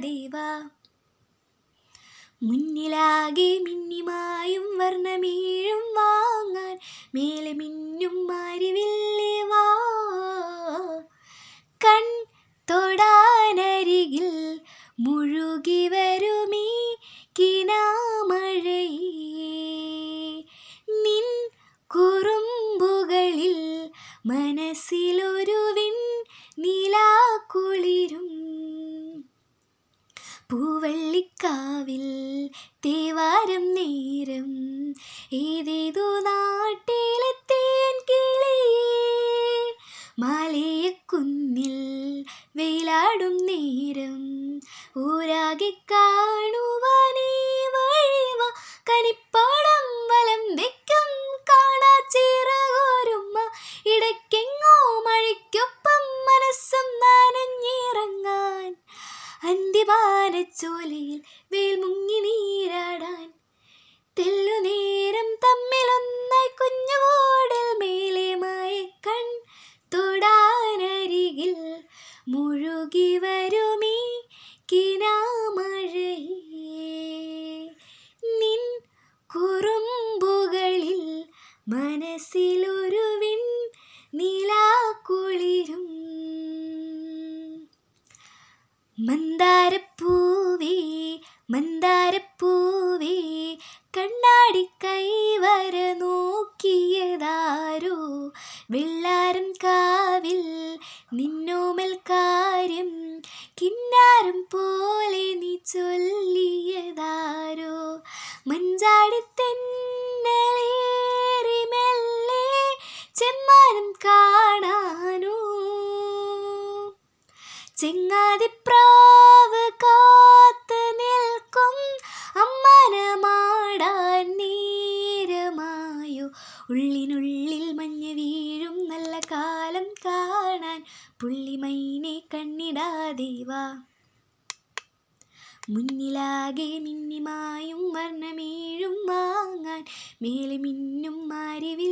ദേവാ. മുന്നിലാകെ മിന്നിമായും വർണ്ണമേഴും വാങ്ങാൻ മേലെ മിന്നും മാരിവില്ലേ വാ. കൺ തൊടാനരികിൽ മുഴുകി വരുമീ കിനാമഴയേ. നിൻ കുറുമ്പുകളിൽ മനസ്സിലൊരുവിൻ നിലാക്കുളിരും. പൂവള്ളിക്കാവിൽ തേവാരം നേരം ഏതേതോ നാട്ടിലെ തേൻകിളിയേ. മാലയക്കുന്നിൽ വെയിലാടും നേരം ഊരാകെ കാണുവാനേ വഴിവ. കനിപ്പാടം വലം വയ്ക്കും കാണാ ചിറകോരുമ്മ. ഇടയ്ക്കെങ്ങോ മഴയ്ക്കൊപ്പം മനസ്സും നനഞ്ഞിറങ്ങാൻ. അന്തിമാനച്ചോലയിൽ വേൽ മുങ്ങി നീരാടാൻ. തെല്ലുനേരം തമ്മിലൊന്നായി കുഞ്ഞുകൂടൽ മേലെ മയക്കൺ തൊടാനരികിൽ മുഴുകി വരുമീ കിനാമഴയേ. നിൻ കുറുമ്പുകളിൽ മനസ്സിലൊരുവിൻ നിലാക്കുളിരും. മന്ദാരപ്പൂവേ മന്ദാരപ്പൂവേ കണ്ണാടി കൈവര നോക്കിയതാരോ. വെള്ളാരം കാവിൽ നിന്നോമൽ കാര്യം കിന്നാരം പോലെ നീ ചൊല്ലിയതാരോ. മഞ്ചാടിത്തെന്നലേറി മെല്ലെ ചെമ്മാനം കാണാനോ. ചെങ്ങാതിപ്രാവ് കാത്ത് നിൽക്കും അമ്മാനമാടാൻ നേരമായോ. ഉള്ളിനുള്ളിൽ മഞ്ഞ് വീഴും നല്ല കാലം കാണാൻ പുള്ളിമൈനെ കണ്ണിടാതെ വാ. മുന്നിലാകെ മിന്നിമായും വർണ്ണമേഴും വാങ്ങാൻ മേലെ മിന്നും മാരിവിൽ